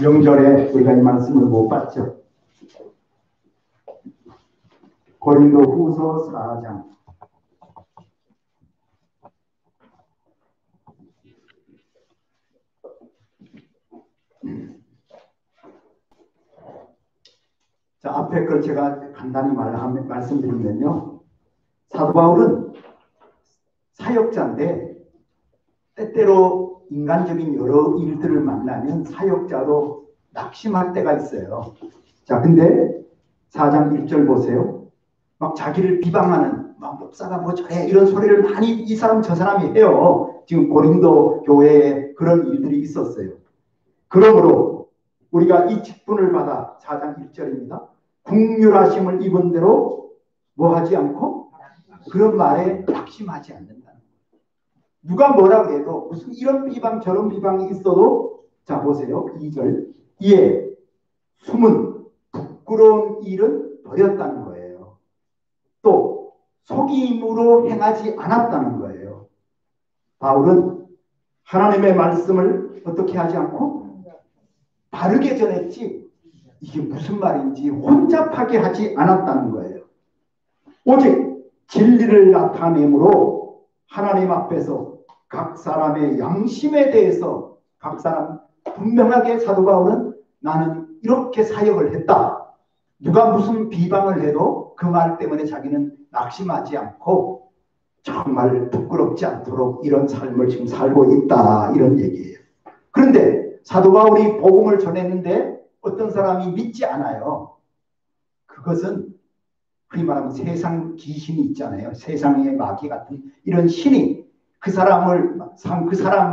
명절에 우리가 이 말씀을 못 봤죠. 고린도 후서 4장. 자, 앞에 걸 제가 간단히 말씀드리면요. 사도 바울은 사역자인데 때때로 인간적인 여러 일들을 만나면 사역자도 낙심할 때가 있어요. 자, 근데 4장 1절 보세요. 막 자기를 비방하는, 막 목사가 뭐 저래 이런 소리를 많이 이 사람 저 사람이 해요. 지금 고린도 교회에 그런 일들이 있었어요. 그러므로 우리가 이 직분을 받아 4장 1절입니다. 국률하심을 입은 대로 뭐 하지 않고 그런 말에 낙심하지 않는다는 거예요. 누가 뭐라 그래도 무슨 이런 비방 저런 비방이 있어도 자 보세요. 2절 이에 숨은 부끄러운 일은 버렸다는 거예요. 또 속임으로 행하지 않았다는 거예요. 바울은 하나님의 말씀을 어떻게 하지 않고 바르게 전했지 이게 무슨 말인지 혼잡하게 하지 않았다는 거예요. 오직 진리를 나타내므로 하나님 앞에서 각 사람의 양심에 대해서 각 사람 분명하게 사도 바울은 나는 이렇게 사역을 했다. 누가 무슨 비방을 해도 그 말 때문에 자기는 낙심하지 않고 정말 부끄럽지 않도록 이런 삶을 지금 살고 있다. 이런 얘기예요. 그런데 사도 바울이 복음을 전했는데 어떤 사람이 믿지 않아요. 그것은 흔히 말하면 세상 귀신이 있잖아요. 세상의 마귀 같은 이런 신이 그 사람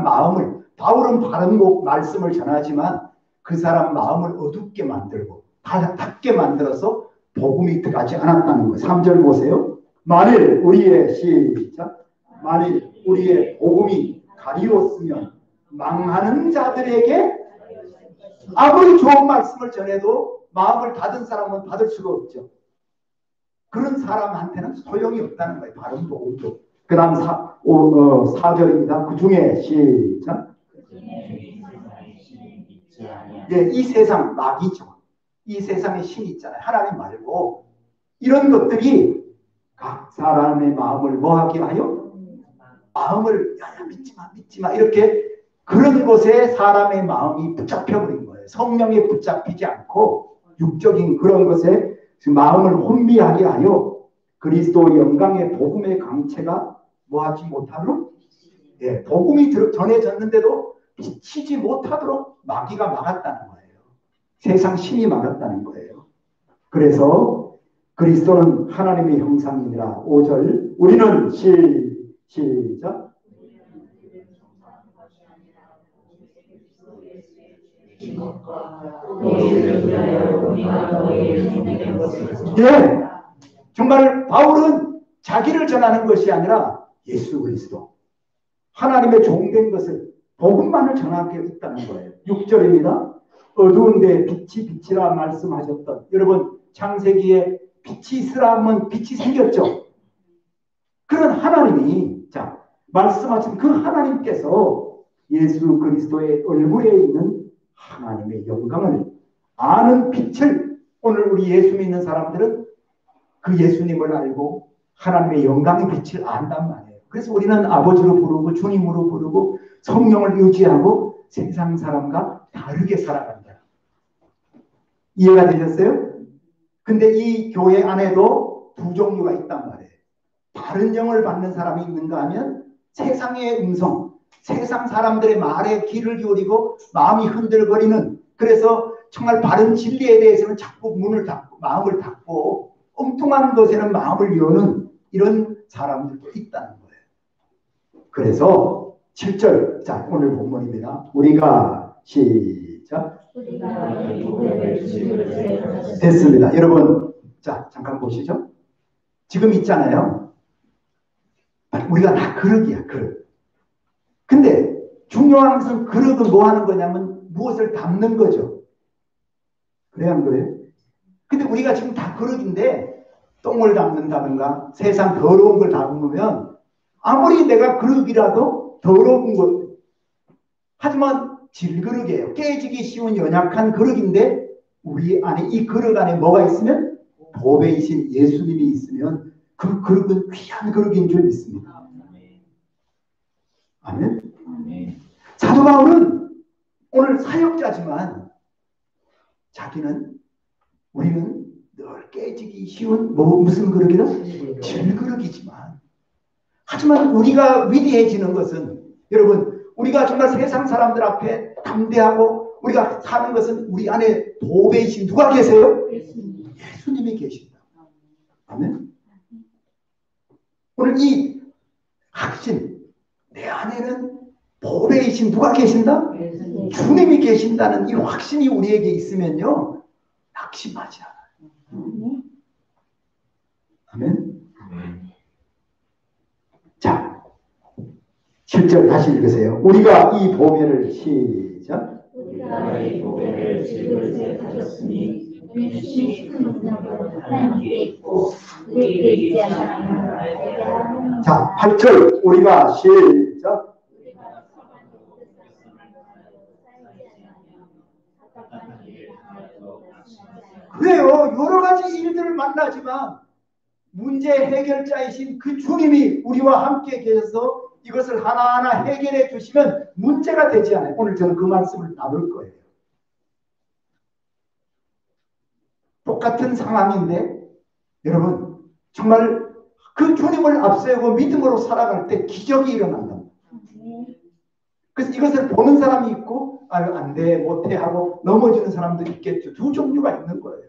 마음을 바울은 바른 말씀을 전하지만 그 사람 마음을 어둡게 만들고 닫게 만들어서 복음이 들어가지 않았다는 거예요. 3절 보세요. 만일 우리의 복음이 가리웠으면 망하는 자들에게 아무리 좋은 말씀을 전해도 마음을 닫은 사람은 받을 수가 없죠. 그런 사람한테는 소용이 없다는 거예요. 바른 복음도. 그 다음 4절입니다. 그 중에 시작. 네, 이 세상 마귀죠. 이 세상에 신이 있잖아요. 하나님 말고 이런 것들이 각 사람의 마음을 뭐하게 하여? 마음을 야 믿지 마 이렇게 그런 것에 사람의 마음이 붙잡혀버린 거예요. 성령에 붙잡히지 않고 육적인 그런 것에 마음을 혼미하게 하여 그리스도 영광의 복음의 강체가 뭐하지 못하도록 복음이 전해졌는데도 비치지 못하도록 마귀가 막았다는 거예요. 세상 신이 막았다는 거예요. 그래서 그리스도는 하나님의 형상이니라. 5절 우리는 시작 정말 바울은 자기를 전하는 것이 아니라 예수 그리스도 하나님의 종된 것을 복음만을 전하게 있다는 거예요. 6절입니다. 어두운데 빛이라 말씀하셨던 여러분 창세기에 빛이 있으라 하면 빛이 생겼죠. 그런 하나님이 말씀하신 그 하나님께서 예수 그리스도의 얼굴에 있는 하나님의 영광을 아는 빛을 오늘 우리 예수 믿는 사람들은 그 예수님을 알고 하나님의 영광의 빛을 안단 말이에요. 그래서 우리는 아버지로 부르고 주님으로 부르고 성령을 의지하고 세상 사람과 다르게 살아간다. 이해가 되셨어요? 근데 이 교회 안에도 두 종류가 있단 말이에요. 바른 영을 받는 사람이 있는가 하면 세상의 음성, 세상 사람들의 말에 귀를 기울이고 마음이 흔들거리는 그래서 정말 바른 진리에 대해서는 자꾸 문을 닫고 마음을 닫고 엉뚱한 것에는 마음을 여는 이런 사람들도 있다는 거예요. 그래서 7절 자 오늘 본문입니다. 우리가 시작 됐습니다. 여러분 자 잠깐 보시죠. 지금 있잖아요. 우리가 다 그릇이야 그릇. 근데 중요한 것은 그릇은 뭐 하는 거냐면 무엇을 담는 거죠. 그래야 안 그래요? 근데 우리가 지금 다 그릇인데 똥을 담는다든가 세상 더러운 걸 담으면 아무리 내가 그릇이라도 더러운 것 하지만 질그릇이에요. 깨지기 쉬운 연약한 그릇인데 우리 안에 이 그릇 안에 뭐가 있으면 보배이신 예수님이 있으면 그 그릇은 귀한 그릇인 줄 믿습니다. 아멘. 사도 바울은 오늘 사역자지만 자기는 우리는 늘 깨지기 쉬운 무슨 그릇이다? 질그릇이지만 하지만 우리가 위대해지는 것은 여러분 우리가 정말 세상 사람들 앞에 담대하고 우리가 사는 것은 우리 안에 보배이신 누가 계세요? 예수님이 계신다. 아멘. 오늘 이 확신 내 안에는 보배이신 누가 계신다? 주님이 계신다는 이 확신이 우리에게 있으면요 낙심하지 않아요. 아멘. 자, 7절 다시 읽으세요. 우리가 이 보배를 시작. 우리가 이 보배를 질그릇에 가졌으니 주님이 큰 능력으로 하나님께 있고 우리에게 있지 않음을 알게 하라. 자, 8절 우리가 시작. 그래요. 여러 가지 일들을 만나지만 문제 해결자이신 그 주님이 우리와 함께 계셔서 이것을 하나하나 해결해 주시면 문제가 되지 않아요. 오늘 저는 그 말씀을 나눌 거예요. 똑같은 상황인데 여러분 정말 그 주님을 앞세우고 믿음으로 살아갈 때 기적이 일어난다. 그래서 이것을 보는 사람이 있고 아유 안 돼 못해 하고 넘어지는 사람도 있겠죠. 두 종류가 있는 거예요.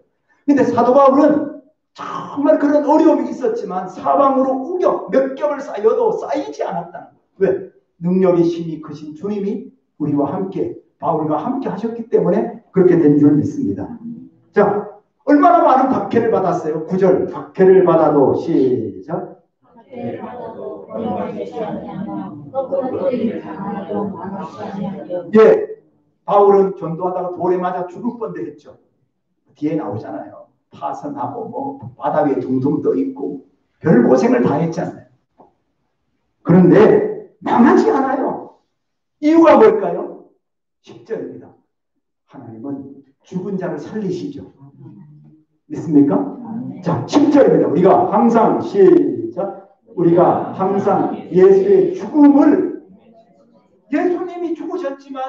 근데 사도 바울은 정말 그런 어려움이 있었지만 사방으로 우겨 몇 겹을 쌓여도 쌓이지 않았다는 거예요. 왜? 능력의 힘이 크신 주님이 우리와 함께 바울과 함께 하셨기 때문에 그렇게 된 줄 믿습니다. 자, 얼마나 많은 박해를 받았어요? 9절 박해를 받아도 시작. 박해를 받아도 원망하지 아니하며 거꾸로 일을 당하여도 망하지 아니하며. 예, 바울은 전도하다가 돌에 맞아 죽을 뻔도 했죠. 뒤에 나오잖아요. 파선하고 뭐 바다 위에 둥둥 떠 있고 별 고생을 다 했잖아요. 그런데 망하지 않아요. 이유가 뭘까요? 10절입니다. 하나님은 죽은 자를 살리시죠. 믿습니까? 자, 10절입니다. 우리가 항상 시작. 우리가 항상 예수의 죽음을 예수님이 죽으셨지만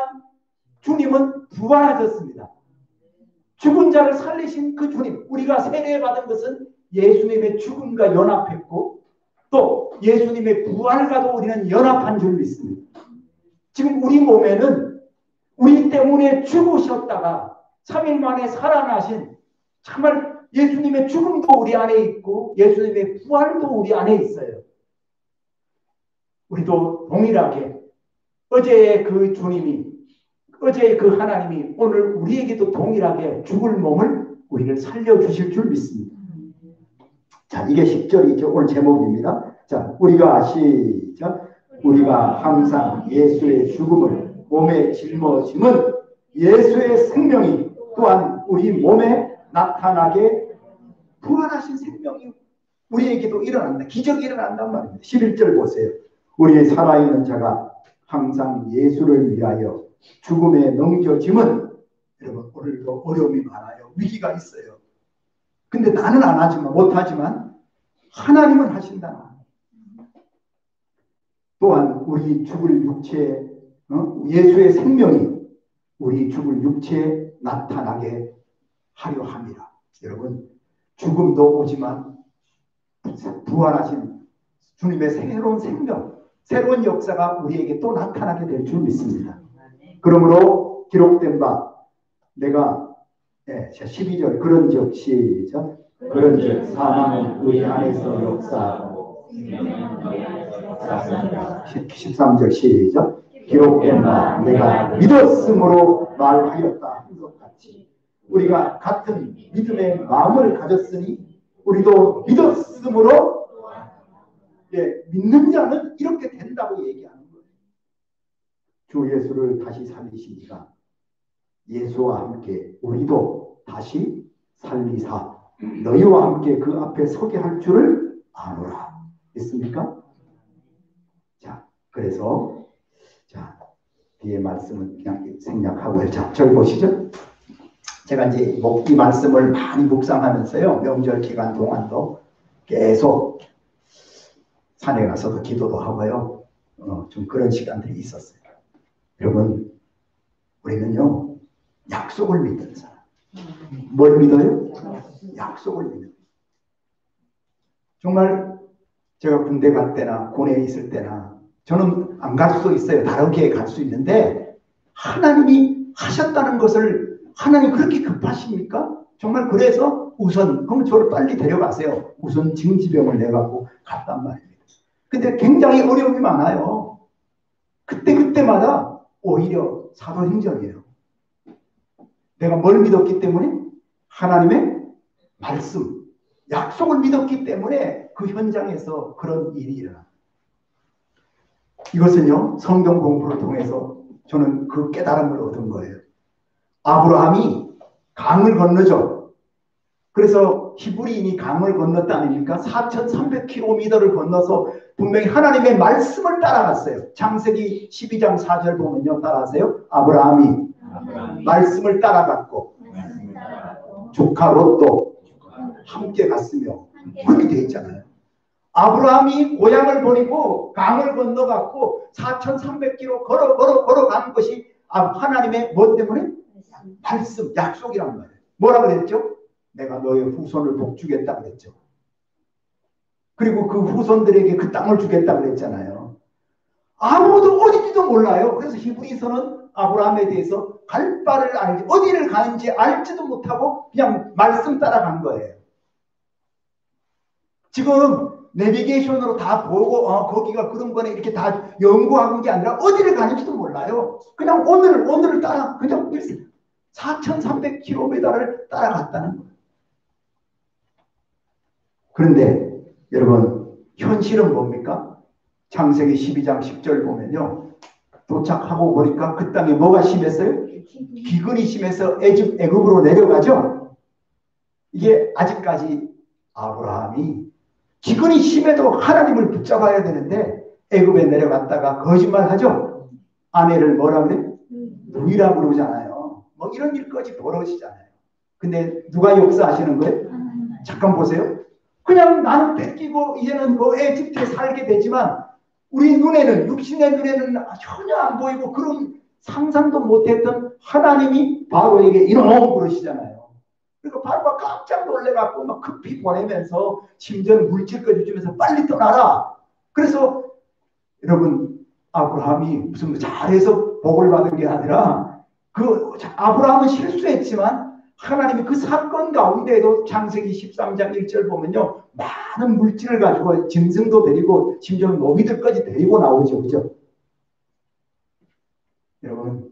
주님은 부활하셨습니다. 죽은 자를 살리신 그 주님, 우리가 세례받은 것은 예수님의 죽음과 연합했고 또 예수님의 부활과도 우리는 연합한 줄 믿습니다. 지금 우리 몸에는 우리 때문에 죽으셨다가 3일 만에 살아나신 정말 예수님의 죽음도 우리 안에 있고 예수님의 부활도 우리 안에 있어요. 우리도 동일하게 어제의 그 주님이 어제의 그 하나님이 오늘 우리에게도 동일하게 죽을 몸을 우리를 살려주실 줄 믿습니다. 자, 이게 10절이죠. 오늘 제목입니다. 자, 우리가 시작. 우리가 항상 예수의 죽음을 몸에 짊어짐은 예수의 생명이 또한 우리 몸에 나타나게 부활하신 생명이 우리에게도 일어난다. 기적이 일어난단 말입니다. 11절 보세요. 우리 살아있는 자가 항상 예수를 위하여 죽음에 넘겨짐은 여러분 오늘도 어려움이 많아요. 위기가 있어요. 근데 나는 안 하지만 못하지만 하나님은 하신다. 또한 우리 죽을 육체에 예수의 생명이 우리 죽을 육체에 나타나게 하려 함이라. 여러분 죽음도 오지만 부활하신 주님의 새로운 생명 새로운 역사가 우리에게 또 나타나게 될 줄 믿습니다. 그러므로 기록된 바 내가 12절 그런즉 시작 그런즉 사망은 우리 안에서 역사하고 13절 시작 기록된 바 내가 믿었으므로 말하였다. 이것 같이 우리가 같은 믿음의 마음을 가졌으니 우리도 믿었으므로 믿는 자는 이렇게 된다고 얘기하는 거예요. 주 예수를 다시 살리시니까 예수와 함께 우리도 다시 살리사 너희와 함께 그 앞에 서게 할 줄을 아노라. 있습니까? 자, 그래서 자 뒤에 말씀은 그냥 생략하고요. 자, 저기 보시죠. 제가 이제 이 말씀을 많이 묵상하면서요. 명절 기간 동안도 계속 산에 가서도 기도도 하고요. 좀 그런 시간들이 있었어요. 여러분, 우리는요, 약속을 믿는 사람. 뭘 믿어요? 약속을 믿는. 정말 제가 군대 갈 때나 군에 있을 때나 저는 안 갈 수도 있어요. 다르게 갈 수 있는데 하나님이 하셨다는 것을 하나님 그렇게 급하십니까? 정말 그래서 우선 그럼 저를 빨리 데려가세요. 우선 징지병을 내갖고 갔단 말입니다. 근데 굉장히 어려움이 많아요. 그때마다 오히려 사도행전이에요. 내가 뭘 믿었기 때문에? 하나님의 말씀, 약속을 믿었기 때문에 그 현장에서 그런 일이 일어납니다. 이것은요, 성경 공부를 통해서 저는 그 깨달음을 얻은 거예요. 아브라함이 강을 건너죠. 그래서 히브리인이 강을 건넜다 아닙니까? 4,300km를 건너서 분명히 하나님의 말씀을 따라갔어요. 창세기 12장 4절 보면요. 따라하세요. 아브라함이 말씀을 따라갔고 조카 롯도 함께 갔으며 그렇게 되어 있잖아요. 아브라함이 고향을 버리고 강을 건너갔고 4,300km 걸어가는 것이 하나님의 뭐 때문에? 말씀, 약속이란 말이에요. 뭐라 그랬죠? 내가 너의 후손을 복주겠다 그랬죠. 그리고 그 후손들에게 그 땅을 주겠다 그랬잖아요. 아무도 어딘지도 몰라요. 그래서 히브리서는 아브라함에 대해서 갈 바를 알지 어디를 가는지 알지도 못하고 그냥 말씀 따라간 거예요. 지금 내비게이션으로 다 보고 거기가 그런 거네 이렇게 다 연구하는 게 아니라 어디를 가는지도 몰라요. 그냥 오늘을 따라 그냥 4,300km를 따라갔다는 거예요. 그런데 여러분 현실은 뭡니까? 창세기 12장 10절 보면요. 도착하고 보니까 그 땅에 뭐가 심했어요? 기근이 심해서 애굽으로 내려가죠. 이게 아직까지 아브라함이 기근이 심해도 하나님을 붙잡아야 되는데 애굽에 내려갔다가 거짓말하죠. 아내를 뭐라 그래? 누이라고 그러잖아요. 뭐 이런 일까지 벌어지잖아요. 근데 누가 역사하시는 거예요? 잠깐 보세요. 그냥 나는 뺏기고 이제는 뭐 에집트에 살게 되지만 우리 눈에는 육신의 눈에는 전혀 안 보이고 그런 상상도 못했던 하나님이 바로에게 이놈 그러시잖아요. 그러니까 바로가 깜짝 놀래갖고 막 급히 보내면서 심지어 물질까지 주면서 빨리 떠나라. 그래서 여러분 아브라함이 무슨 잘해서 복을 받은 게 아니라 그 아브라함은 실수했지만 하나님이 그 사건 가운데에도 창세기 13장 1절 보면요. 많은 물질을 가지고 짐승도 데리고 심지어 노비들까지 데리고 나오죠. 그죠? 여러분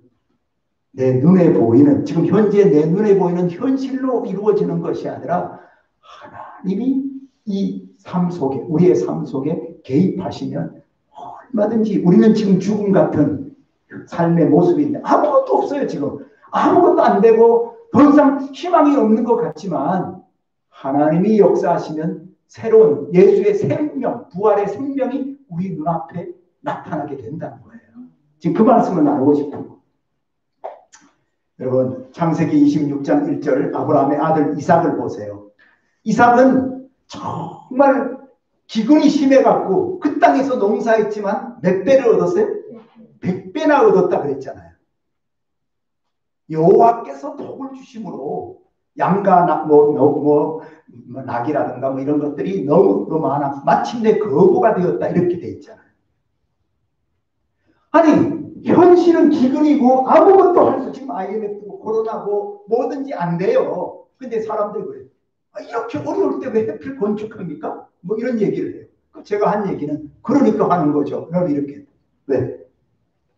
내 눈에 보이는 지금 현재 내 눈에 보이는 현실로 이루어지는 것이 아니라 하나님이 이 삶 속에 우리의 삶 속에 개입하시면 얼마든지 우리는 지금 죽음 같은 삶의 모습인데 아무것도 없어요. 지금 아무것도 안 되고 더 이상 희망이 없는 것 같지만 하나님이 역사하시면 새로운 예수의 생명, 부활의 생명이 우리 눈앞에 나타나게 된다는 거예요. 지금 그 말씀을 나누고 싶은 거예요. 여러분 창세기 26장 1절 아브라함의 아들 이삭을 보세요. 이삭은 정말 기근이 심해갖고 그 땅에서 농사했지만 몇 배를 얻었어요? 100배나 얻었다 그랬잖아요. 여호와께서 복을 주심으로 양과 낙이라든가 뭐 이런 것들이 너무 많아 마침내 거부가 되었다 이렇게 돼 있잖아요. 아니 현실은 기근이고 아무것도 할 수 지금 IMF고 코로나고 뭐든지 안 돼요. 근데 사람들이 그래요. 이렇게 어려울 때 왜 해필 건축합니까? 뭐 이런 얘기를 해요. 제가 한 얘기는 그러니까 하는 거죠. 그럼 이렇게 왜?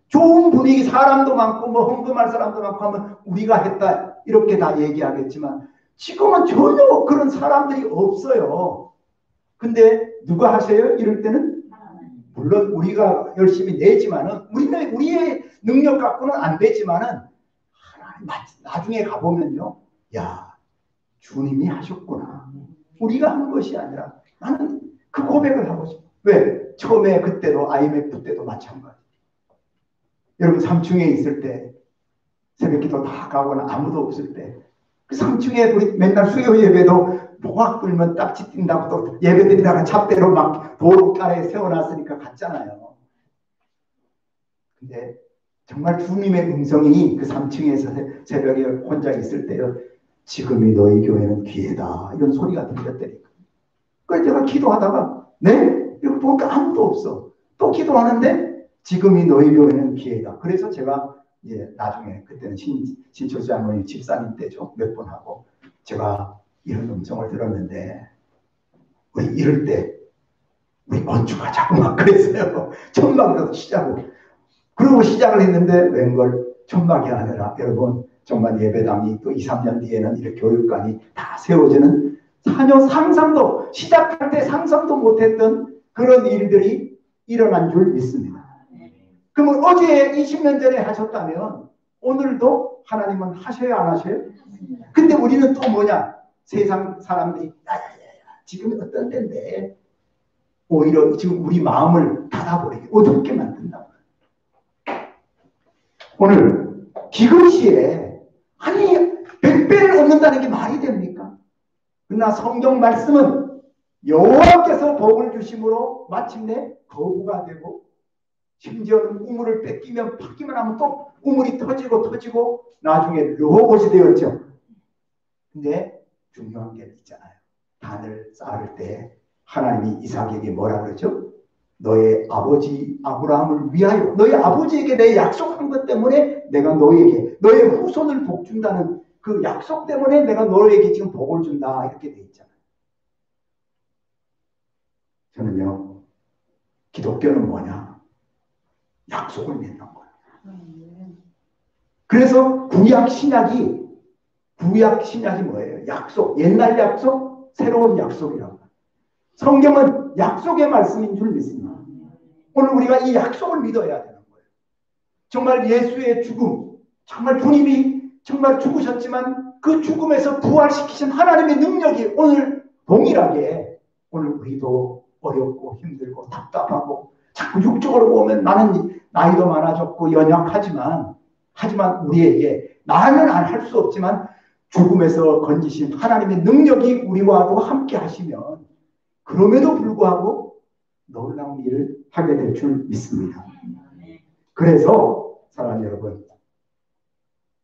좋은 분위기 사람도 많고 뭐 헌금할 사람도 많고 하면 우리가 했다 이렇게 다 얘기하겠지만 지금은 전혀 그런 사람들이 없어요. 근데 누가 하세요? 이럴 때는 물론 우리가 열심히 내지만은 우리의 능력 갖고는 안 되지만은 하나님 나중에 가보면요. 야 주님이 하셨구나. 우리가 한 것이 아니라 나는 그 고백을 하고 싶어. 왜? 처음에 그때도 IMF 때도 마찬가지. 여러분 3층에 있을 때 새벽기도 다 가거나 아무도 없을 때 그 3층에 우리 맨날 수요 예배도 목악 불면 딱지 뛴다고 또 예배 드리다가 잣대로 막 도로가에 세워놨으니까 갔잖아요. 근데 정말 주님의 음성이 그 3층에서 새벽에 혼자 있을 때요. 지금이 너희 교회는 기회다. 이런 소리가 들렸다니까. 그래서 제가 기도하다가 네? 이거 보니까 아무도 없어. 또 기도하는데 지금이 너희 교회는 기회다. 그래서 제가 이제 나중에 그때는 신철수 장로님 집사님 때죠. 몇 번 하고 제가 이런 음성을 들었는데 우리 이럴 때 우리 건축하자고 막 그랬어요. 천막으로 시작을. 그리고 시작을 했는데 웬걸 천막이 아니라 여러분 정말 예배당이 또 2, 3년 뒤에는 이렇게 교육관이 다 세워지는 전혀 상상도 시작할 때 상상도 못했던 그런 일들이 일어난 줄 믿습니다. 그러면 어제 20년 전에 하셨다면 오늘도 하나님은 하셔야 안 하셔요? 근데 우리는 또 뭐냐? 세상 사람들이 지금 어떤 때인데 오히려 지금 우리 마음을 닫아버리게 어둡게 만든다. 오늘 기금 시에 아니 100배를 얻는다는 게 말이 됩니까? 그러나 성경 말씀은 여호와께서 복을 주심으로 마침내 거부가 되고 심지어는 우물을 뺏기면 받기만 하면 또 우물이 터지고 나중에 르호봇이 되었죠. 근데 중요한 게 있잖아요. 단을 쌓을 때 하나님이 이삭에게 뭐라 그러죠? 너의 아버지 아브라함을 위하여 너의 아버지에게 내 약속한 것 때문에 내가 너에게 너의 후손을 복 준다는 그 약속 때문에 내가 너에게 지금 복을 준다 이렇게 돼 있잖아요. 저는요 기독교는 뭐냐? 약속을 맺는 거예요. 그래서 구약 신약이 뭐예요? 약속, 옛날 약속, 새로운 약속이라고. 성경은 약속의 말씀인 줄 믿습니다. 오늘 우리가 이 약속을 믿어야 되는 거예요. 정말 예수의 죽음, 정말 주님이 정말 죽으셨지만 그 죽음에서 부활시키신 하나님의 능력이 오늘 동일하게 오늘 우리도 어렵고 힘들고 답답하고 자꾸 육적으로 보면 나는 나이도 많아졌고 연약하지만 우리에게 나는 할 수 없지만 죽음에서 건지신 하나님의 능력이 우리와도 함께 하시면 그럼에도 불구하고 놀라운 일을 하게 될 줄 믿습니다. 그래서 사랑하는 여러분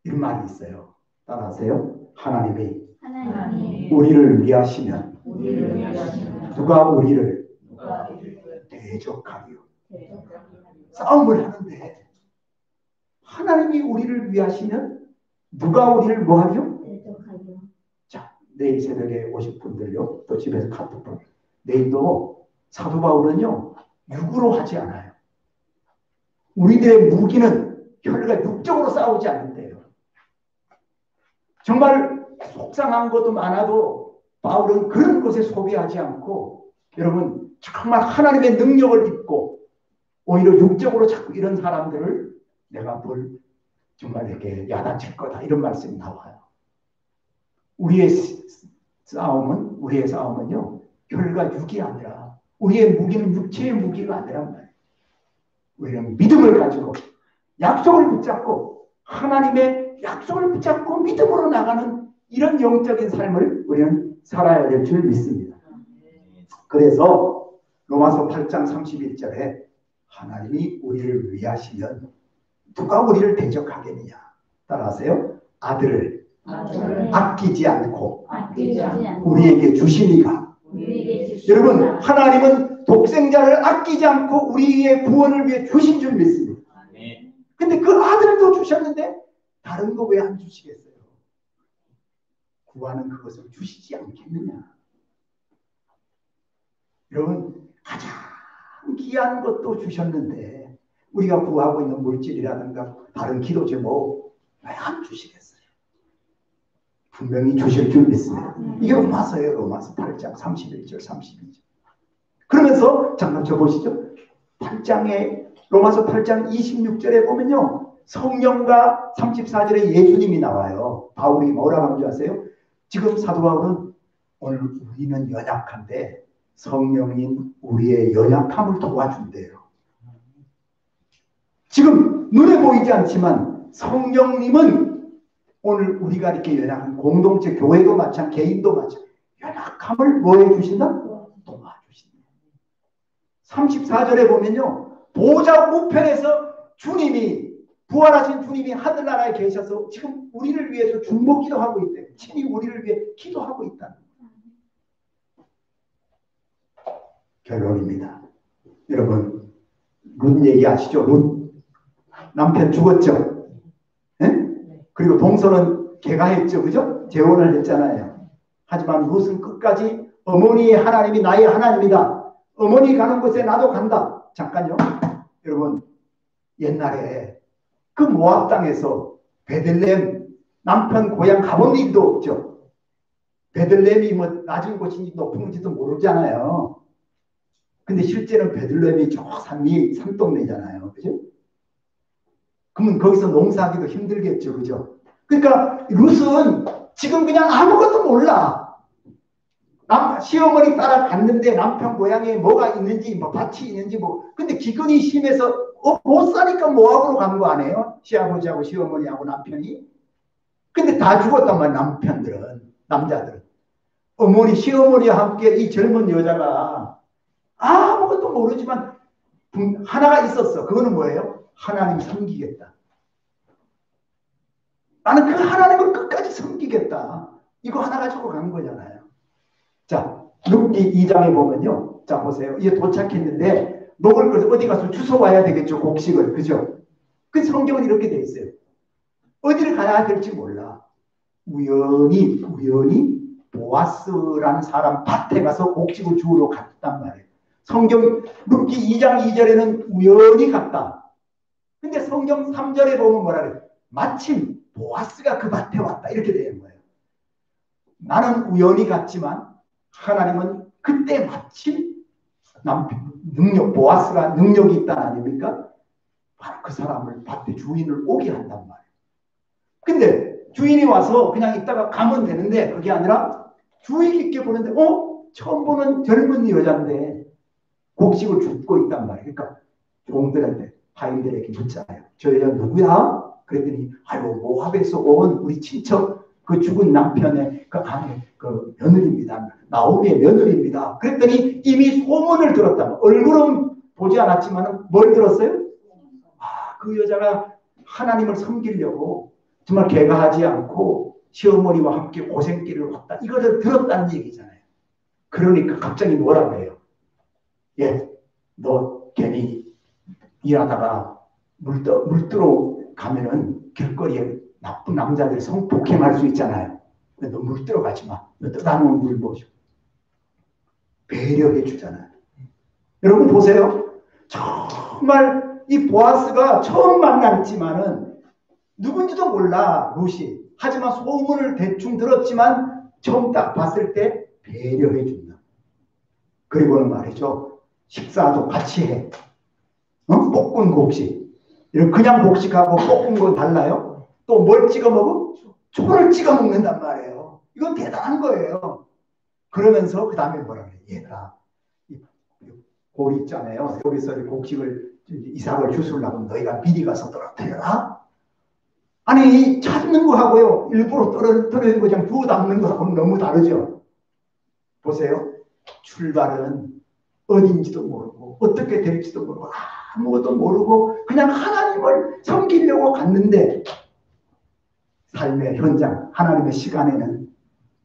이런 말이 있어요. 따라하세요. 하나님이 우리를 위하시면 누가 우리를 대적하리요. 싸움을 하는데 하나님이 우리를 위하시면 누가 우리를 뭐하죠? 자, 내일 새벽에 오실 분들요. 또 집에서 카톡 보내. 내일도 사도 바울은요. 육으로 하지 않아요. 우리들의 무기는 혈과 육적으로 싸우지 않는데요. 정말 속상한 것도 많아도 바울은 그런 것에 소비하지 않고 여러분 정말 하나님의 능력을 입고 오히려 육적으로 자꾸 이런 사람들을 내가 뭘 정말 이렇게 야단칠 거다 이런 말씀이 나와요. 우리의 싸움은요 혈과 육이 아니라 우리의 무기는 육체의 무기가 아니란 말이에요. 우리는 믿음을 가지고 약속을 붙잡고 하나님의 약속을 붙잡고 믿음으로 나가는 이런 영적인 삶을 우리는 살아야 될 줄 믿습니다. 그래서 로마서 8장 31절에 하나님이 우리를 위하시면 누가 우리를 대적하겠느냐. 따라하세요. 아들을 아끼지 않고 우리에게 주시니가. 여러분 하나님은 독생자를 아끼지 않고 우리의 구원을 위해 주신 줄 믿습니다. 근데 그 아들도 주셨는데 다른 거 왜 안 주시겠어요? 구하는 그것을 주시지 않겠느냐. 여러분 가장 귀한 것도 주셨는데 우리가 구하고 있는 물질이라든가 다른 기도 제목 왜 안 주시겠어요? 분명히 주실 줄 믿습니다. 이게 로마서예요. 로마서 8장 31절 32절. 그러면서 잠깐 쳐보시죠. 로마서 8장 26절에 보면요. 성령과 34절에 예수님이 나와요. 바울이 뭐라고 하는 줄 아세요? 지금 사도 바울은 오늘 우리는 연약한데 성령인 우리의 연약함을 도와준대요. 지금 눈에 보이지 않지만 성령님은 오늘 우리가 이렇게 연약한 공동체, 교회도 마찬가지, 개인도 마찬가지, 연약함을 뭐 해주신다? 도와주신다. 34절에 보면요, 보좌 우편에서 주님이, 부활하신 주님이 하늘나라에 계셔서 지금 우리를 위해서 중보기도 하고 있대요. 친히 우리를 위해 기도하고 있다. 결론입니다. 여러분, 룻 얘기 아시죠? 룻 남편 죽었죠? 네? 그리고 동서는 걔가 했죠, 그죠? 재혼을 했잖아요. 하지만 룻은 끝까지 어머니의 하나님이 나의 하나님이다. 어머니 가는 곳에 나도 간다. 잠깐요. 여러분, 옛날에 그 모압 땅에서 베들레헴 남편 고향 가본 일도 없죠. 베들레헴이 뭐 낮은 곳인지 높은 곳인지도 모르잖아요. 근데 실제는 베들레헴이 저 산 위에 산동네잖아요. 그죠? 그러면 거기서 농사하기도 힘들겠죠. 그죠? 그러니까 룻은 지금 그냥 아무것도 몰라. 시어머니 따라 갔는데 남편 고향에 뭐가 있는지, 뭐 밭이 있는지, 뭐. 근데 기근이 심해서 못 사니까 모압으로 간 거 아니에요? 시아버지하고 시어머니하고 남편이. 근데 다 죽었단 말이야, 남편들은. 남자들은. 어머니, 시어머니와 함께 이 젊은 여자가 아무것도 모르지만 하나가 있었어. 그거는 뭐예요? 하나님 섬기겠다. 나는 그 하나님을 끝까지 섬기겠다. 이거 하나 가지고 간 거잖아요. 자, 룻기 2장에 보면요. 자, 보세요. 이제 도착했는데 먹을 것을 어디 가서 주워 와야 되겠죠. 곡식을. 그죠? 그 성경은 이렇게 돼 있어요. 어디를 가야 될지 몰라. 우연히 보아스라는 사람 밭에 가서 곡식을 주우러 갔단 말이에요. 성경 룻기 2장 2절에는 우연히 갔다. 근데 성경 3절에 보면 뭐라 그래요? 마침 보아스가 그 밭에 왔다. 이렇게 되는 거예요. 나는 우연히 갔지만 하나님은 그때 마침 보아스가 능력이 있다 아닙니까? 바로 그 사람을 밭에 주인을 오게 한단 말이에요. 근데 주인이 와서 그냥 있다가 가면 되는데 그게 아니라 주의 깊게 보는데 처음 보는 젊은 여자인데 곡식을 줍고 있단 말이에요. 그러니까 종들한테 하인들에게 묻잖아요. 저 여자 누구야? 그랬더니 아이고 모압에서 온 우리 친척 그 죽은 남편의 그 아내 그 며느리입니다. 나오미의 며느리입니다. 그랬더니 이미 소문을 들었다. 얼굴은 보지 않았지만 뭘 들었어요? 그 여자가 하나님을 섬기려고 정말 개가하지 않고 시어머니와 함께 고생길을 왔다. 이거를 들었다는 얘기잖아요. 그러니까 갑자기 뭐라고 해요? 예, 너 괜히 일하다가 물들어 가면은 길거리에 나쁜 남자들이 성폭행할 수 있잖아요. 너 물들어 가지 마. 너 떠나는 물 보시고. 배려해 주잖아요. 여러분 보세요. 정말 이 보아스가 처음 만났지만은 누군지도 몰라, 룻이. 하지만 소문을 대충 들었지만 처음 딱 봤을 때 배려해 준다. 그리고는 말이죠. 식사도 같이 해. 볶은 곡식. 그냥 곡식하고 볶은 건 달라요. 또 뭘 찍어 먹어? 초를 찍어 먹는단 말이에요. 이건 대단한 거예요. 그러면서 그 다음에 뭐라 그래? 얘들아, 골이 있잖아요. 여기서 곡식을 이삭을 주술라고 너희가 미리 가서 떨어뜨려라. 아니 찾는 거하고요. 일부러 떨어뜨리는 거 그냥 주워 담는 거하고는 너무 다르죠. 보세요. 출발은 어딘지도 모르고 어떻게 될지도 모르고 아무것도 모르고 그냥 하나님을 섬기려고 갔는데 삶의 현장, 하나님의 시간에는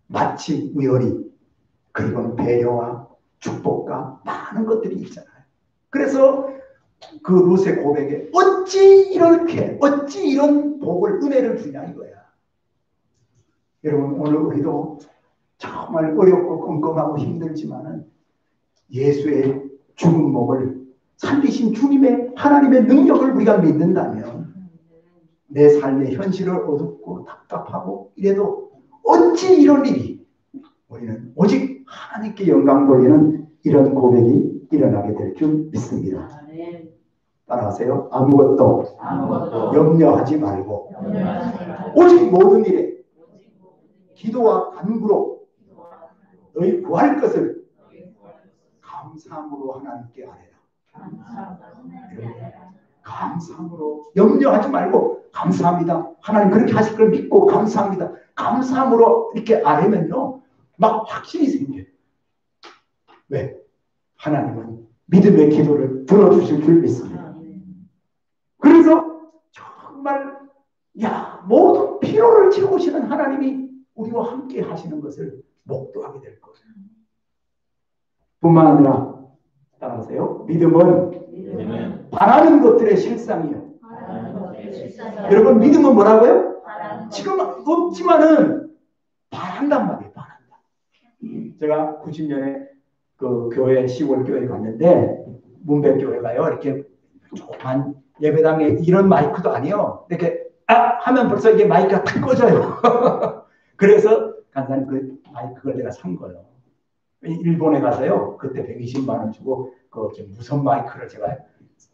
마치 우연히 그리고는 배려와 축복과 많은 것들이 있잖아요. 그래서 그 룻의 고백에 어찌 이런 복을, 은혜를 주냐 이거야. 여러분 오늘 우리도 정말 어렵고 껌껌하고 힘들지만은 예수의 죽은 목을 살리신 주님의 하나님의 능력을 우리가 믿는다면 내 삶의 현실을 어둡고 답답하고 이래도 어찌 이런 일이 우리는 오직 하나님께 영광 돌리는 이런 고백이 일어나게 될 줄 믿습니다. 따라하세요. 아무것도 염려하지 말고 오직 모든 일에 기도와 간구로 너희 구할 것을 감사함으로 하나님께 아뢰라. 감사함으로 염려하지 말고 감사합니다. 하나님 그렇게 하실 걸 믿고 감사합니다. 감사함으로 이렇게 아뢰면요 막 확신이 생겨요. 왜? 하나님은 믿음의 기도를 들어주실 줄 믿습니다. 그래서 정말 모든 피로를 채우시는 하나님이 우리와 함께 하시는 것을 목도하게 될 거예요. 뿐만 아니라 따라하세요. 믿음은 바라는 것들의 실상이요. 여러분 믿음은 뭐라고요? 지금 없지만은 바란단 말이에요. 바란다. 제가 90년에 그 교회 시골 교회 갔는데 문백교회가요 이렇게 조그만 예배당에 이런 마이크도 아니에요. 이렇게 하면 벌써 이게 마이크가 탁 꺼져요. 그래서 간단히 그 마이크를 내가 산 거예요. 일본에 가서요 그때 120만 원 주고 그 무선 마이크를 제가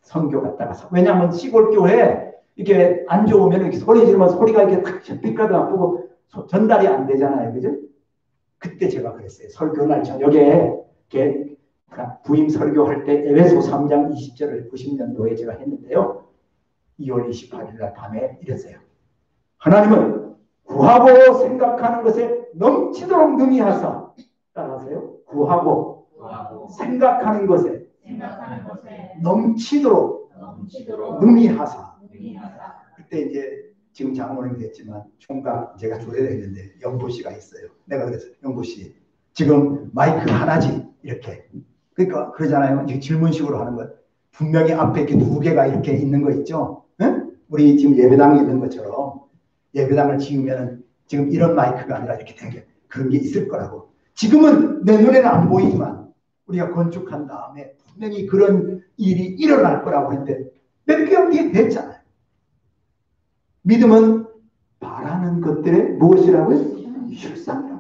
선교 갔다가 왜냐하면 시골 교회 이게 안 좋으면 이렇게 소리 지르면 소리가 이렇게 탁 빛깔도 나쁘고 전달이 안 되잖아요, 그죠? 그때 제가 그랬어요. 설교날 저녁에 이렇게 부임 설교할 때 에베소 3장 20절을 90년도에 제가 했는데요. 2월 28일 날 밤에 이랬어요. 하나님은 구하고 생각하는 것에 넘치도록 능히 하사 따라하세요. 구하고 생각하는 것에 넘치도록 능히 하사. 그때 이제 지금 장로님이 됐지만 총각 제가 조례를 했는데 영보 씨가 있어요. 내가 그랬어요. 영보 씨 지금 마이크 하나지 이렇게 그러니까 그러잖아요. 이제 질문식으로 하는 거 분명히 앞에 이렇게 두 개가 이렇게 있는 거 있죠. 응? 우리 지금 예배당에 있는 것처럼 예배당을 지으면 지금 이런 마이크가 아니라 이렇게 된 게 그런 게 있을 거라고. 지금은 내 눈에는 안 보이지만 우리가 건축한 다음에 분명히 그런 일이 일어날 거라고 했는데 몇 개월 뒤에 됐잖아요. 믿음은 바라는 것들의 무엇이라고요? 실상이라고.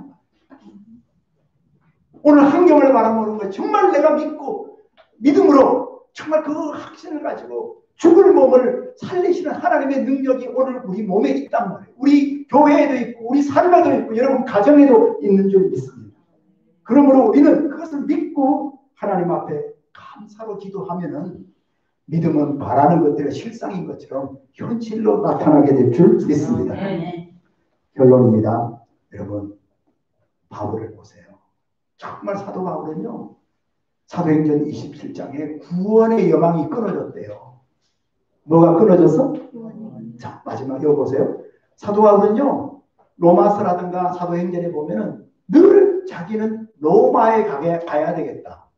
오늘 환경을 바라보는 거예요. 정말 내가 믿고 믿음으로 정말 그 확신을 가지고 죽을 몸을 살리시는 하나님의 능력이 오늘 우리 몸에 있단 말이에요. 우리 교회에도 있고 우리 삶에도 있고 여러분 가정에도 있는 줄 믿습니다. 그러므로 우리는 그것을 믿고 하나님 앞에 감사로 기도하면은 믿음은 바라는 것들의 실상인 것처럼 현실로 나타나게 될 줄 믿습니다. 결론입니다. 여러분 바울을 보세요. 정말 사도 바울은요. 사도행전 27장에 구원의 여망이 끊어졌대요. 뭐가 끊어졌어? 자 마지막 이거 보세요. 사도 바울은요. 로마서라든가 사도행전에 보면은 늘 자기는 로마에 가야 되겠다.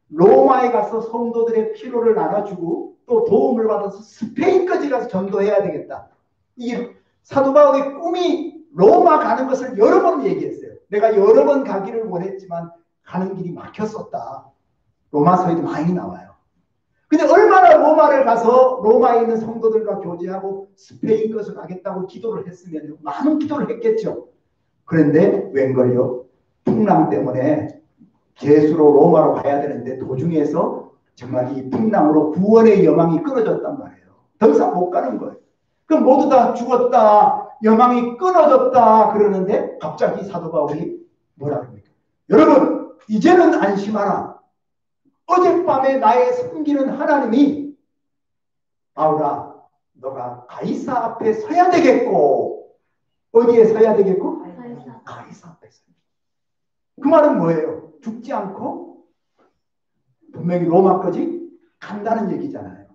로마에 가서 성도들의 피로를 나눠주고 또 도움을 받아서 스페인까지 가서 전도해야 되겠다. 이게 사도 바울의 꿈이 로마 가는 것을 여러 번 얘기했어요. 내가 여러 번 가기를 원했지만 가는 길이 막혔었다. 로마서에도 많이 나와요. 근데 얼마나 로마를 가서 로마에 있는 성도들과 교제하고 스페인 것을 가겠다고 기도를 했으면 많은 기도를 했겠죠. 그런데 웬걸요? 풍랑 때문에 제수로 로마로 가야 되는데 도중에서 정말 이 풍랑으로 구원의 여망이 끊어졌단 말이에요. 더 이상 못 가는 거예요. 그럼 모두 다 죽었다. 여망이 끊어졌다. 그러는데 갑자기 사도 바울이 뭐라 그럽니까? 여러분 이제는 안심하라. 어젯밤에 나의 섬기는 하나님이 바울아 너가 가이사 앞에 서야 되겠고 어디에 서야 되겠고? 가이사 앞에 서야. 그 말은 뭐예요? 죽지 않고 분명히 로마까지 간다는 얘기잖아요.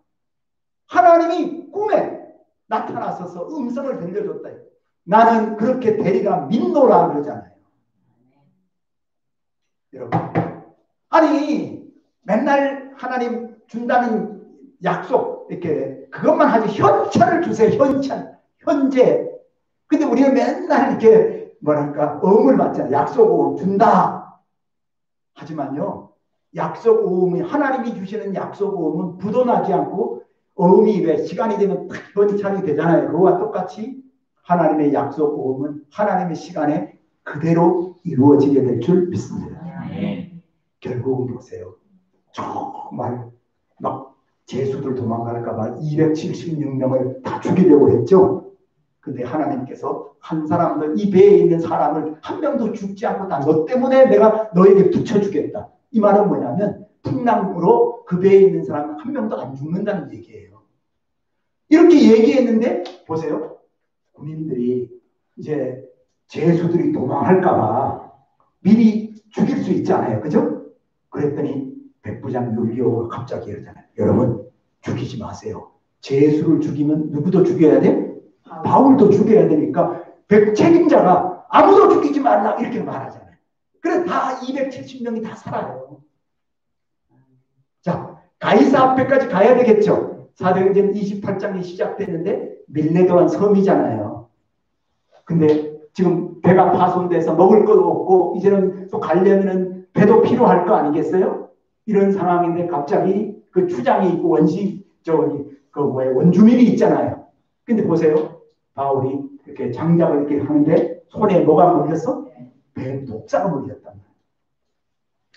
하나님이 꿈에 나타나서서 음성을 들려줬다. 나는 그렇게 되리라 믿노라 그러잖아요. 여러분 아니 맨날 하나님 준다는 약속 이렇게 그것만 하지 현찰을 주세요. 현찰 현재. 근데 우리는 맨날 이렇게 뭐랄까 어음을 받잖아요. 약속 오음 준다. 하지만요 약속 오음이 하나님이 주시는 약속 오음은 부도나지 않고 어음이 왜 시간이 되면 딱 현찰이 되잖아요. 그거와 똑같이 하나님의 약속 오음은 하나님의 시간에 그대로 이루어지게 될 줄 믿습니다. 결국은 보세요. 정말 막 제수들 도망갈까봐 276명을 다 죽이려고 했죠. 근데 하나님께서 한 사람도 이 배에 있는 사람을 한 명도 죽지 않고 다 너 때문에 내가 너에게 붙여주겠다. 이 말은 뭐냐면 풍랑으로 그 배에 있는 사람은 한 명도 안 죽는다는 얘기예요. 이렇게 얘기했는데 보세요. 군인들이 이제 죄수들이 도망할까봐 미리 죽일 수 있잖아요. 그죠? 그랬더니 백부장 율리오가 갑자기 이러잖아요. 여러분 죽이지 마세요. 죄수를 죽이면 누구도 죽여야 돼? 바울도 죽여야 되니까 책임자가 아무도 죽이지 말라 이렇게 말하잖아요. 그래 다 270명이 다 살아요. 자, 가이사 앞에까지 가야 되겠죠. 사도행전 28장이 시작되는데 밀레도한 섬이잖아요. 근데 지금 배가 파손돼서 먹을 것도 없고 이제는 또 가려면 배도 필요할 거 아니겠어요? 이런 상황인데 갑자기 그 추장이 있고 원주민이 있잖아요. 근데 보세요. 바울이 이렇게 장작을 이렇게 하는데 손에 뭐가 물렸어? 배에 독사가 물렸단 말이에요.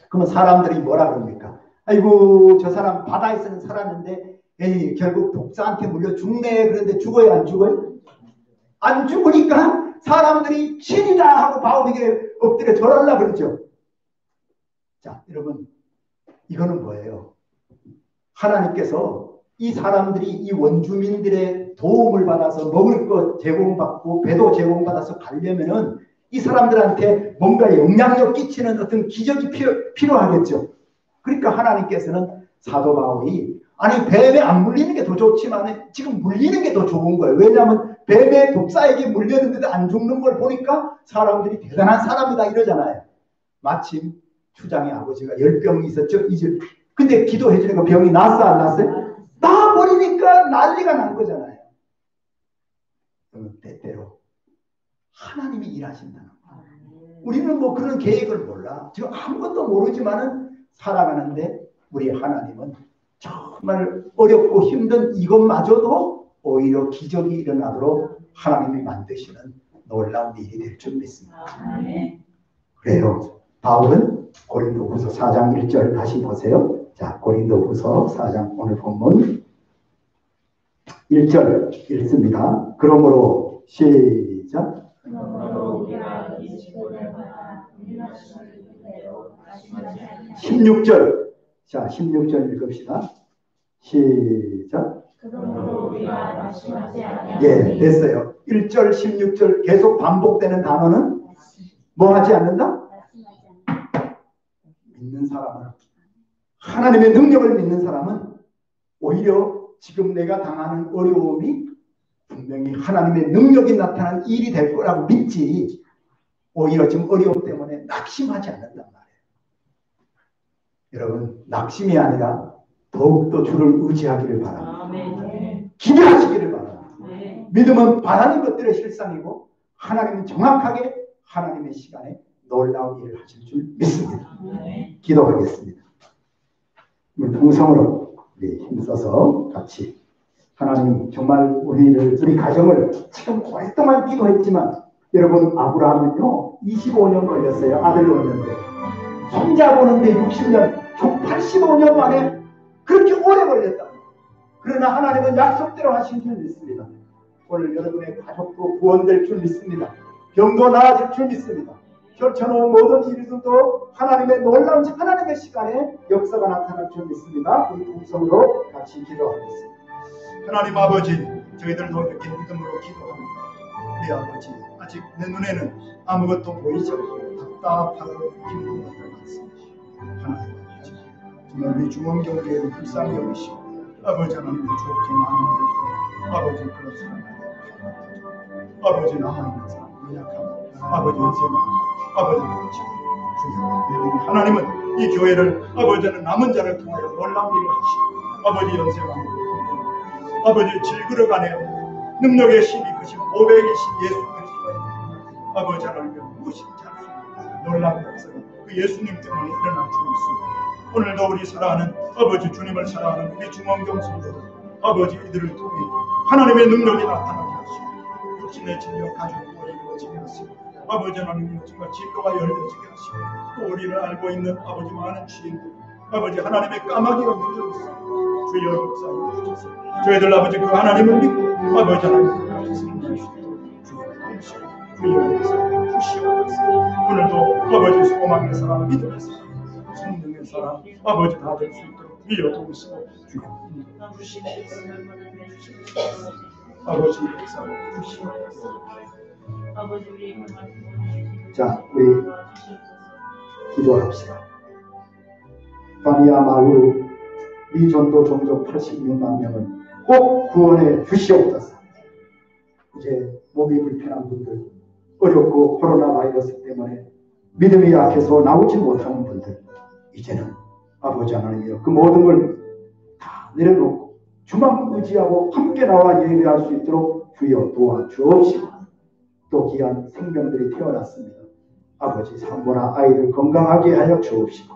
그러면 사람들이 뭐라 그럽니까? 아이고 저 사람 바다에서는 살았는데 에이, 결국 독사한테 물려 죽네. 그런데 죽어요 안 죽어요? 안 죽으니까 사람들이 신이다 하고 바울에게 엎드려 절하려고 그러죠. 자 여러분 이거는 뭐예요? 하나님께서 이 사람들이 이 원주민들의 도움을 받아서 먹을 것 제공받고 배도 제공받아서 가려면은 이 사람들한테 뭔가 영향력 끼치는 어떤 기적이 필요하겠죠. 그러니까 하나님께서는 사도 바울이 아니 뱀에 안 물리는 게 더 좋지만 지금 물리는 게 더 좋은 거예요. 왜냐하면 뱀의 독사에게 물렸는데도 안 죽는 걸 보니까 사람들이 대단한 사람이다 이러잖아요. 마침 추장의 아버지가 열병이 있었죠. 이제 근데 기도해 주니까 병이 났어 안 났어요? 나버리니까 난리가 난 거잖아요. 때때로 하나님이 일하신다는 거예요. 우리는 뭐 그런 계획을 몰라. 지금 아무것도 모르지만은 살아가는데 우리 하나님은 정말 어렵고 힘든 이것마저도 오히려 기적이 일어나도록 하나님이 만드시는 놀라운 일이 될 줄 믿습니다. 그래요. 바울은 고린도후서 4장 1절 다시 보세요. 자, 고린도후서 4장 오늘 본문 1절 읽습니다. 그러므로 시작. 16절. 자, 16절 읽읍시다. 시작. 예, 됐어요. 1절, 16절 계속 반복되는 단어는 뭐 하지 않는다? 믿는 사람은 하나님의 능력을 믿는 사람은 오히려 지금 내가 당하는 어려움이 분명히 하나님의 능력이 나타난 일이 될 거라고 믿지 오히려 지금 어려움 때문에 낙심하지 않는단 말이에요. 여러분 낙심이 아니라 더욱더 주를 의지하기를 바랍니다. 기대하시기를 바랍니다. 믿음은 바라는 것들의 실상이고 하나님은 정확하게 하나님의 시간에 놀라운 일을 하실 줄 믿습니다. 기도하겠습니다. 우리 동성으로 우리 힘써서 같이 하나님 정말 우리 가정을 지금 오랫동안 기도했지만 여러분 아브라함은요 25년 걸렸어요. 아들 얻는데 손자 보는데 60년 총 85년 만에 그렇게 오래 걸렸다. 그러나 하나님은 약속대로 하신 줄 믿습니다. 오늘 여러분의 가족도 구원될 줄 믿습니다. 병도 나아질 줄 믿습니다. 펼쳐놓은 모든 일들도 하나님의 놀라운 하나님의 시간에 역사가 나타날 줄 믿습니다. 우리 동성으로 같이 기도하겠습니다. 하나님 아버지, 저희들도 이렇게 믿음으로 기도합니다. 우리 아버지, 아직 내 눈에는 아무것도 보이지 않고 답답하고 힘든 것들 많습니다. 하나님 아버지, 정말 우리 중원경제를 불쌍히 여기시고 아버지 하나님의 좋게 나누는 아버지 그런 사랑을 아버지 남아있는 사람 연약합니다. 아버지 인생은 아버지 그렇지 주여 하나님은 이 교회를 아버지는 남은 자를 통하여 놀라운 일을 하시고 아버지 연세왕으로 아버지 질그러가네요. 능력의 신이 크신 보배이신 예수 그리스도의 아버지 하나님의 무엇인지 알 수 없는 놀라운 역사가 그 예수님 때문에 일어날 줄 믿습니다. 오늘도 우리 사랑하는 아버지 주님을 사랑하는 우리 중원경 성도들 아버지 이들을 통해 하나님의 능력이 나타나게 하시고 육신의 진료 가족과 이루어지게 하시고 아버지 하나님이 정말 진로가 열려지게 하시고 또 우리를 알고 있는 아버지 많은 주인들 아버지 하나님의 까마귀가 물려있습니다. 주여 역사해 주셔서 저희들 아버지 그 하나님을 믿고 아버지 하나님을 가르치는 주여 역사해 주시옵소서. 오늘도 아버지 소망의 사람 믿음의 사람 성령의 사람 아버지 다 될 수 있도록 이어도시고 아버지 자, 우리 기도합시다. 바니아 마을 미전도 종족 86만 명을 꼭 구원해 주시옵소서. 이제 몸이 불편한 분들, 어렵고 코로나 바이러스 때문에 믿음이 약해서 나오지 못하는 분들, 이제는 아버지 하나님이여 그 모든 걸 다 내려놓고 주만 의지하고 함께 나와 예배할 수 있도록 주여 도와주옵시고, 또 귀한 생명들이 태어났습니다. 아버지 산모나 아이들 건강하게 하여 주옵시고,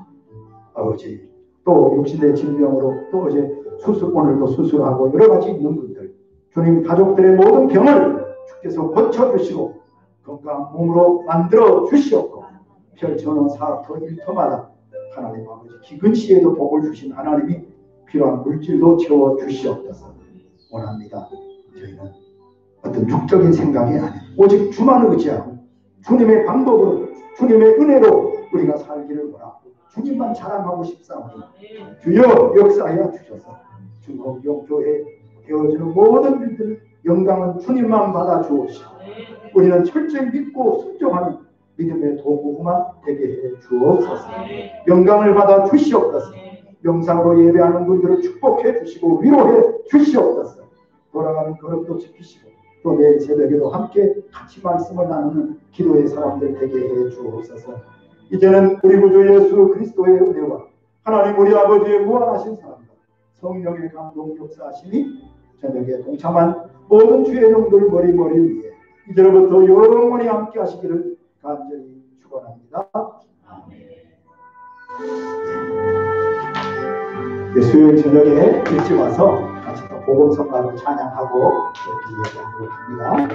아버지 또 육신의 질병으로 또 어제 오늘도 수술하고 여러 가지 있는 분들, 주님 가족들의 모든 병을 주께서 고쳐주시고 건강한 몸으로 만들어 주시옵고, 펼쳐놓은 사업터 일터마다 하나님 아버지 기근 시에도 복을 주신 하나님이 필요한 물질도 채워 주시옵소서 원합니다. 저희는 어떤 육적인 생각이 아니라 오직 주만 의지하고 주님의 방법으로 주님의 은혜로 우리가 살기를 원하고 주님만 자랑하고 싶사오니 주여 역사하여 주셔서 중흥용교회 되어지는 모든 일들 영광은 주님만 받아 주옵시고, 우리는 철저히 믿고 순종하는 믿음의 도구만 되게 해 주옵소서. 영광을 받아 주시옵소서. 명상으로 예배하는 분들을 축복해 주시고 위로해 주시옵소서. 돌아가는 걸음도 지키시고 또 내일 새벽에도 함께 같이 말씀을 나누는 기도의 사람들 되게 해 주옵소서. 이제는 우리 구주 예수 그리스도의 은혜와 하나님 우리 아버지의 무한하신 사랑과 성령의 감동 역사하심이 저녁에 동참한 모든 주의 종들 머리 위에 이제로부터 영원히 함께 하시기를 간절히 축원합니다. 수요일 저녁에 일찍 와서 같이 또 복음성가로 찬양하고 이렇게 얘기하도록 합니다.